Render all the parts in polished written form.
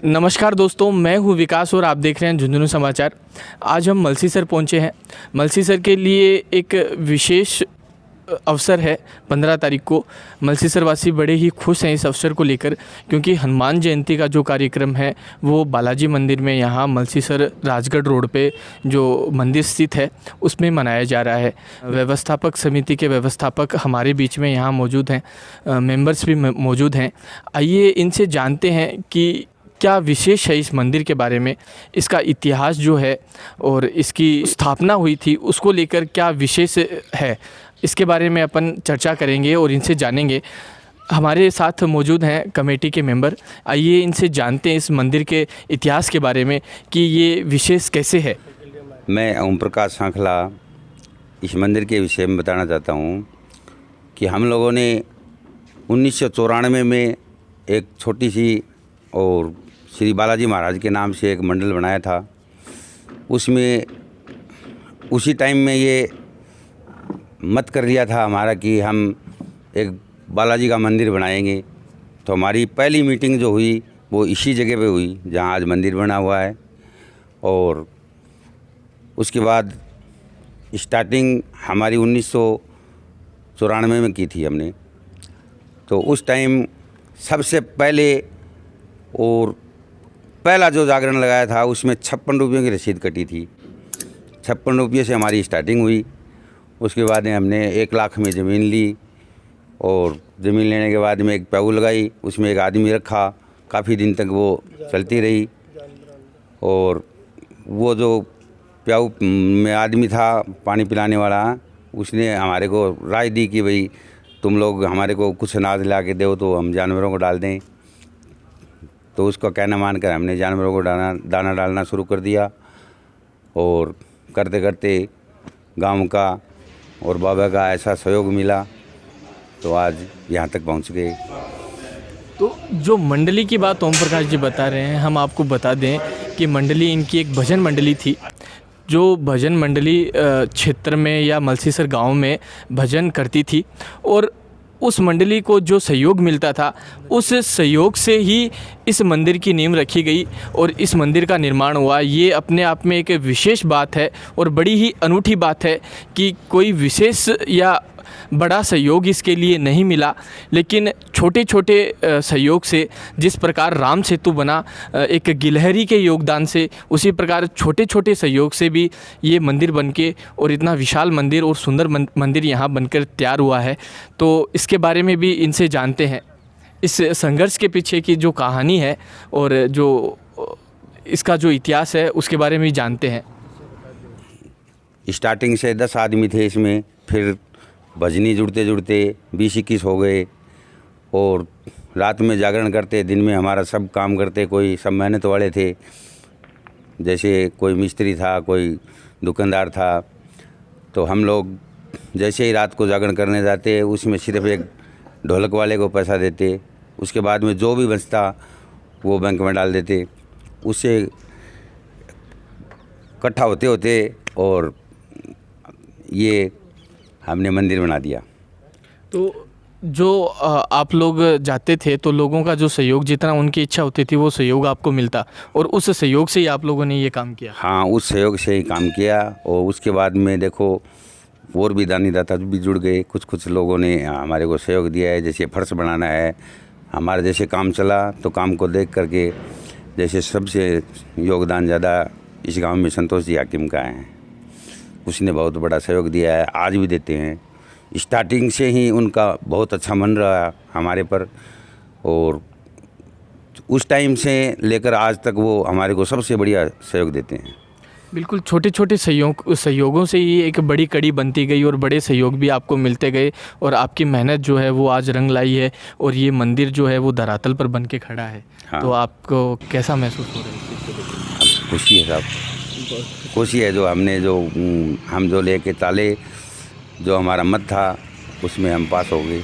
नमस्कार दोस्तों, मैं हूं विकास और आप देख रहे हैं झुंझुनू समाचार। आज हम मलसीसर पहुंचे हैं। मलसीसर के लिए एक विशेष अवसर है। 15 तारीख को मलसीसर वासी बड़े ही खुश हैं इस अवसर को लेकर, क्योंकि हनुमान जयंती का जो कार्यक्रम है वो बालाजी मंदिर में यहाँ मलसीसर राजगढ़ रोड पे जो मंदिर स्थित है उसमें मनाया जा रहा है। व्यवस्थापक समिति के व्यवस्थापक हमारे बीच में यहाँ मौजूद हैं, मेंबर्स भी मौजूद हैं। आइए इनसे जानते हैं कि क्या विशेष है इस मंदिर के बारे में, इसका इतिहास जो है और इसकी स्थापना हुई थी उसको लेकर क्या विशेष है, इसके बारे में अपन चर्चा करेंगे और इनसे जानेंगे। हमारे साथ मौजूद हैं कमेटी के मेंबर। आइए इनसे जानते हैं इस मंदिर के इतिहास के बारे में कि ये विशेष कैसे है। मैं ओम प्रकाश सांखला इस मंदिर के विषय में बताना चाहता हूँ कि हम लोगों ने 1994 में एक छोटी सी और श्री बालाजी महाराज के नाम से एक मंडल बनाया था। उसमें उसी टाइम में ये मत कर दिया था हमारा कि हम एक बालाजी का मंदिर बनाएंगे। तो हमारी पहली मीटिंग जो हुई वो इसी जगह पे हुई जहाँ आज मंदिर बना हुआ है। और उसके बाद स्टार्टिंग हमारी 1994 में की थी हमने। तो उस टाइम सबसे पहले और पहला जो जागरण लगाया था उसमें 56 रुपये की रसीद कटी थी। 56 रुपये से हमारी स्टार्टिंग हुई। उसके बाद हमने 1 लाख में ज़मीन ली और ज़मीन लेने के बाद में एक प्याऊ लगाई, उसमें एक आदमी रखा। काफ़ी दिन तक वो चलती रही। और वो जो प्याऊ में आदमी था पानी पिलाने वाला, उसने हमारे को राय दी कि भाई तुम लोग हमारे को कुछ अनाज ला के दो तो हम जानवरों को डाल दें। तो उसको कहना मानकर हमने जानवरों को दाना डालना शुरू कर दिया। और करते करते गांव का और बाबा का ऐसा सहयोग मिला तो आज यहाँ तक पहुँच गए। तो जो मंडली की बात ओम प्रकाश जी बता रहे हैं, हम आपको बता दें कि मंडली इनकी एक भजन मंडली थी। जो भजन मंडली क्षेत्र में या मलसीसर गांव में भजन करती थी और उस मंडली को जो सहयोग मिलता था उस सहयोग से ही इस मंदिर की नींव रखी गई और इस मंदिर का निर्माण हुआ। ये अपने आप में एक विशेष बात है और बड़ी ही अनूठी बात है कि कोई विशेष या बड़ा सहयोग इसके लिए नहीं मिला, लेकिन छोटे छोटे सहयोग से, जिस प्रकार राम सेतु बना एक गिलहरी के योगदान से, उसी प्रकार छोटे छोटे सहयोग से भी ये मंदिर बनके और इतना विशाल मंदिर और सुंदर मंदिर यहाँ बनकर तैयार हुआ है। तो इसके बारे में भी इनसे जानते हैं, इस संघर्ष के पीछे की जो कहानी है और जो इसका जो इतिहास है उसके बारे में भी जानते हैं। स्टार्टिंग से 10 आदमी थे इसमें, फिर भजनी जुड़ते जुड़ते 20-21 हो गए। और रात में जागरण करते, दिन में हमारा सब काम करते। कोई सब मेहनत वाले थे, जैसे कोई मिस्त्री था, कोई दुकानदार था। तो हम लोग जैसे ही रात को जागरण करने जाते उसमें सिर्फ एक ढोलक वाले को पैसा देते। उसके बाद में जो भी बचता वो बैंक में डाल देते। उससे इकट्ठा होते होते और ये हमने मंदिर बना दिया। तो जो आप लोग जाते थे तो लोगों का जो सहयोग, जितना उनकी इच्छा होती थी वो सहयोग आपको मिलता और उस सहयोग से ही आप लोगों ने ये काम किया। हाँ, उस सहयोग से ही काम किया। और उसके बाद में देखो और भी दानी दाता भी जुड़ गए। कुछ लोगों ने हमारे को सहयोग दिया है। जैसे फर्श बनाना है, हमारा जैसे काम चला तो काम को देख करके जैसे सबसे योगदान ज़्यादा इस गांव में संतोष जी हाकिम का है। उसने बहुत बड़ा सहयोग दिया है, आज भी देते हैं। स्टार्टिंग से ही उनका बहुत अच्छा मन रहा हमारे पर और उस टाइम से लेकर आज तक वो हमारे को सबसे बढ़िया सहयोग देते हैं। बिल्कुल, छोटे छोटे सहयोगों से ही एक बड़ी कड़ी बनती गई और बड़े सहयोग भी आपको मिलते गए और आपकी मेहनत जो है वो आज रंग लाई है और ये मंदिर जो है वो धरातल पर बन के खड़ा है। हाँ। तो आपको कैसा महसूस हो रहा है? खुशी है साहब, खुशी है। जो हमने हम जो लेके ताले जो हमारा मत था उसमें हम पास हो गए।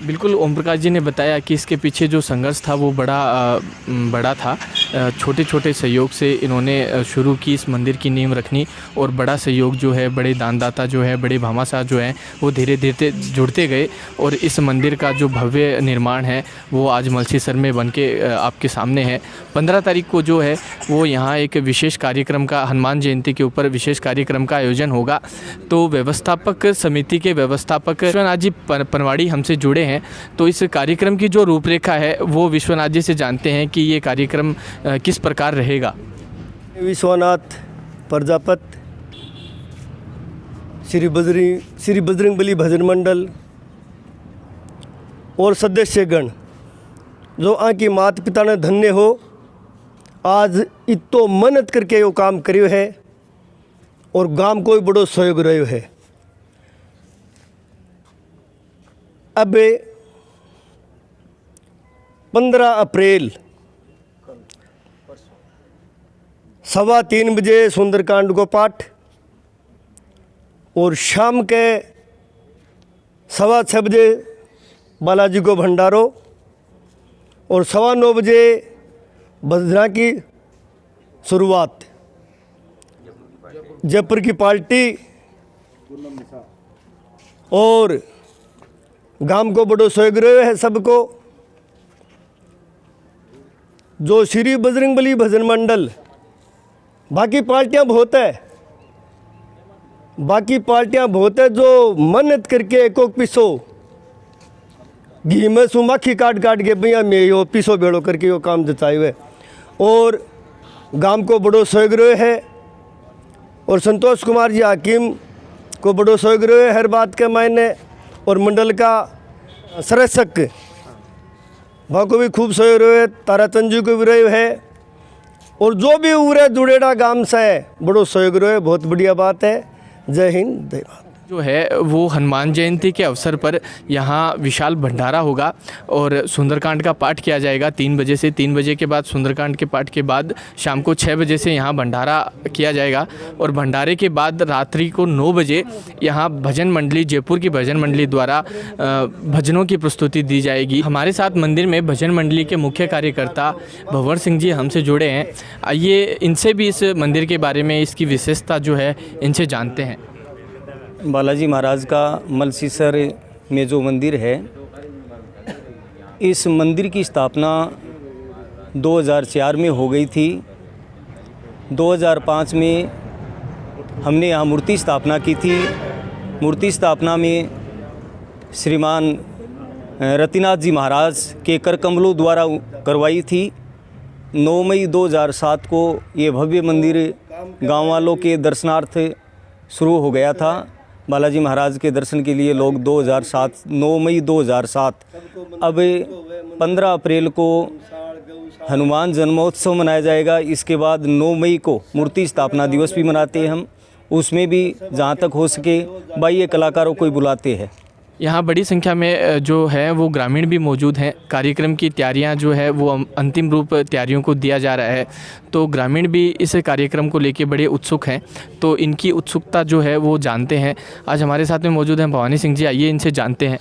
बिल्कुल, ओम प्रकाश जी ने बताया कि इसके पीछे जो संघर्ष था वो बड़ा था छोटे छोटे सहयोग से इन्होंने शुरू की इस मंदिर की नींव रखनी और बड़ा सहयोग जो है, बड़े दानदाता जो है, बड़े भामाशाह जो हैं, वो धीरे धीरे जुड़ते गए और इस मंदिर का जो भव्य निर्माण है वो आज मलसीसर में बन के आपके सामने है। 15 तारीख को जो है वो यहाँ एक विशेष कार्यक्रम का, हनुमान जयंती के ऊपर विशेष कार्यक्रम का आयोजन होगा। तो व्यवस्थापक समिति के व्यवस्थापक विश्वनाथ जी पनवाड़ी हमसे जुड़े हैं, तो इस कार्यक्रम की जो रूपरेखा है वो विश्वनाथ जी से जानते हैं कि ये कार्यक्रम किस प्रकार रहेगा। विश्वनाथ प्रजापत श्री बजरंगबली भजन मंडल और सदस्यगण जो आँकी माता पिता ने धन्य हो, आज इतो मेहनत करके वो काम करियो है और गांव को बड़ो सहयोग रहो है। अब 15 अप्रैल 3:15 बजे सुंदरकांड को पाठ और शाम के 6:15 बजे बालाजी को भंडारो और 9:15 बजे भजना की शुरुआत। जयपुर की पार्टी और गांव को बड़ो सहयोग रहे है सबको। जो श्री बजरंगबली भजन मंडल, बाकी पार्टियां बहुत है जो मेहनत करके एक पीसो घी में सुमाखी काट के भैया में यो पीसो बेड़ो करके यो काम जताए हुए और गांव को बड़ो सहयोग रहे है। और संतोष कुमार जी हाकिम को बड़ो सहयोग रहे हर बात के मायने, और मंडल का सरसक वहाँ को भी खूब सहयोग रहे, ताराचंद जी को भी रहे है और जो भी उरे जुड़ेड़ा गांव से बड़ो सहयोग रहे, बहुत बढ़िया बात है। जय हिंद जय भारत। जो है वो हनुमान जयंती के अवसर पर यहाँ विशाल भंडारा होगा और सुंदरकांड का पाठ किया जाएगा 3 बजे से। 3 बजे के बाद सुंदरकांड के पाठ के बाद शाम को 6 बजे से यहाँ भंडारा किया जाएगा और भंडारे के बाद रात्रि को 9 बजे यहाँ भजन मंडली, जयपुर की भजन मंडली द्वारा भजनों की प्रस्तुति दी जाएगी। हमारे साथ मंदिर में भजन मंडली के मुख्य कार्यकर्ता भंवर सिंह जी हमसे जुड़े हैं। आइए इनसे भी इस मंदिर के बारे में, इसकी विशेषता जो है, इनसे जानते हैं। बालाजी महाराज का मलसीसर में जो मंदिर है, इस मंदिर की स्थापना 2004 में हो गई थी। 2005 में हमने यहाँ मूर्ति स्थापना की थी। मूर्ति स्थापना में श्रीमान रतिनाथ जी महाराज के कर कमलों द्वारा करवाई थी। 9 मई 2007 को ये भव्य मंदिर गांव वालों के दर्शनार्थ शुरू हो गया था। बालाजी महाराज के दर्शन के लिए लोग 9 मई 2007 अब 15 अप्रैल को हनुमान जन्मोत्सव मनाया जाएगा। इसके बाद 9 मई को मूर्ति स्थापना दिवस भी मनाते हैं हम। उसमें भी जहाँ तक हो सके बाह्य कलाकारों को ही बुलाते हैं। यहाँ बड़ी संख्या में जो है वो ग्रामीण भी मौजूद हैं। कार्यक्रम की तैयारियाँ जो है वो अंतिम रूप तैयारियों को दिया जा रहा है, तो ग्रामीण भी इस कार्यक्रम को लेके बड़े उत्सुक हैं। तो इनकी उत्सुकता जो है वो जानते हैं। आज हमारे साथ में मौजूद हैं भवानी सिंह जी, आइए इनसे जानते हैं।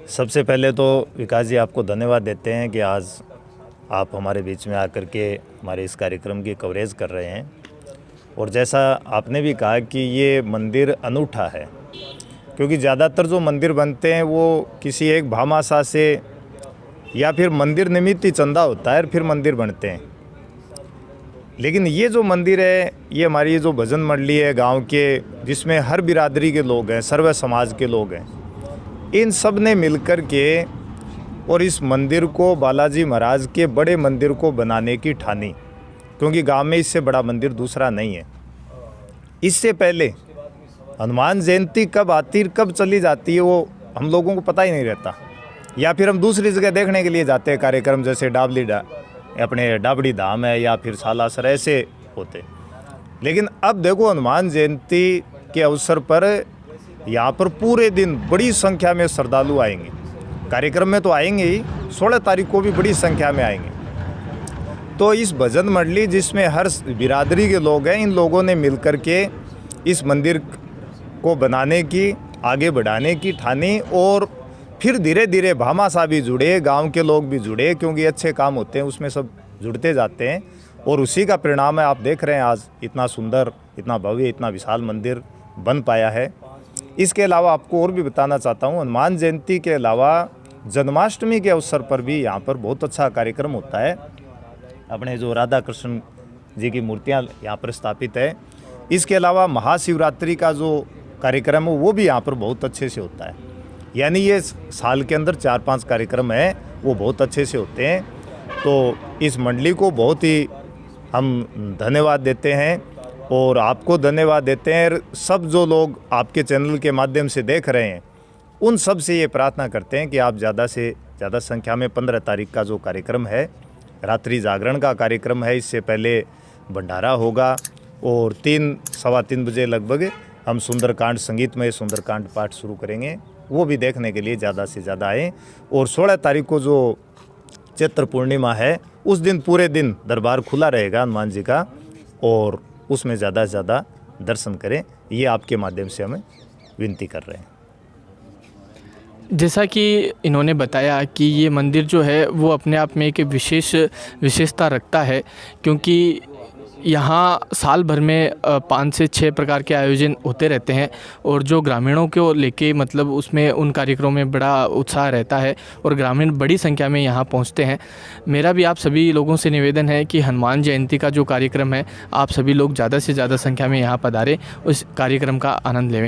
सबसे पहले तो विकास जी आपको धन्यवाद देते हैं कि आज आप हमारे बीच में आकर के हमारे इस कार्यक्रम की कवरेज कर रहे हैं। और जैसा आपने भी कहा कि ये मंदिर अनूठा है, क्योंकि ज़्यादातर जो मंदिर बनते हैं वो किसी एक भामाशाह से या फिर मंदिर निमित्त ही चंदा होता है फिर मंदिर बनते हैं। लेकिन ये जो मंदिर है, ये हमारी जो भजन मंडली है गांव के, जिसमें हर बिरादरी के लोग हैं, सर्व समाज के लोग हैं, इन सब ने मिलकर के और इस मंदिर को बालाजी महाराज के बड़े मंदिर को बनाने की ठानी, क्योंकि गांव में इससे बड़ा मंदिर दूसरा नहीं है। इससे पहले हनुमान जयंती कब आती कब चली जाती है वो हम लोगों को पता ही नहीं रहता, या फिर हम दूसरी जगह देखने के लिए जाते हैं कार्यक्रम, जैसे अपने डाबड़ी धाम है या फिर सालासर, ऐसे होते। लेकिन अब देखो हनुमान जयंती के अवसर पर यहाँ पर पूरे दिन बड़ी संख्या में श्रद्धालु आएंगे। कार्यक्रम में तो आएंगे ही, 16 तारीख को भी बड़ी संख्या में आएंगे। तो इस भजन मंडली जिसमें हर बिरादरी के लोग हैं, इन लोगों ने मिलकर के इस मंदिर को बनाने की, आगे बढ़ाने की ठानी। और फिर धीरे धीरे भामाशाह भी जुड़े, गांव के लोग भी जुड़े, क्योंकि अच्छे काम होते हैं उसमें सब जुड़ते जाते हैं और उसी का परिणाम है। आप देख रहे हैं आज इतना सुंदर, इतना भव्य, इतना विशाल मंदिर बन पाया है। इसके अलावा आपको और भी बताना चाहता हूँ, हनुमान जयंती के अलावा जन्माष्टमी के अवसर पर भी यहाँ पर बहुत अच्छा कार्यक्रम होता है। अपने जो राधा कृष्ण जी की मूर्तियाँ यहाँ पर स्थापित है। इसके अलावा महाशिवरात्रि का जो कार्यक्रम है वो भी यहाँ पर बहुत अच्छे से होता है। यानी ये साल के अंदर 4-5 कार्यक्रम हैं वो बहुत अच्छे से होते हैं। तो इस मंडली को बहुत ही हम धन्यवाद देते हैं और आपको धन्यवाद देते हैं। सब जो लोग आपके चैनल के माध्यम से देख रहे हैं उन सब से ये प्रार्थना करते हैं कि आप ज़्यादा से ज़्यादा संख्या में 15 तारीख का जो कार्यक्रम है, रात्रि जागरण का कार्यक्रम है, इससे पहले भंडारा होगा और 3-3:15 बजे लगभग हम सुंदरकांड संगीतमय सुंदरकांड पाठ शुरू करेंगे। वो भी देखने के लिए ज़्यादा से ज़्यादा आएँ। और 16 तारीख को जो चैत्र पूर्णिमा है उस दिन पूरे दिन दरबार खुला रहेगा हनुमान जी का और उसमें ज़्यादा से ज़्यादा दर्शन करें, ये आपके माध्यम से हमें विनती कर रहे हैं। जैसा कि इन्होंने बताया कि ये मंदिर जो है वो अपने आप में एक विशेषता रखता है, क्योंकि यहाँ साल भर में 5 से 6 प्रकार के आयोजन होते रहते हैं और जो ग्रामीणों को लेके मतलब उसमें उन कार्यक्रमों में बड़ा उत्साह रहता है और ग्रामीण बड़ी संख्या में यहाँ पहुँचते हैं। मेरा भी आप सभी लोगों से निवेदन है कि हनुमान जयंती का जो कार्यक्रम है आप सभी लोग ज़्यादा से ज़्यादा संख्या में यहाँ पधारें, उस कार्यक्रम का आनंद लें।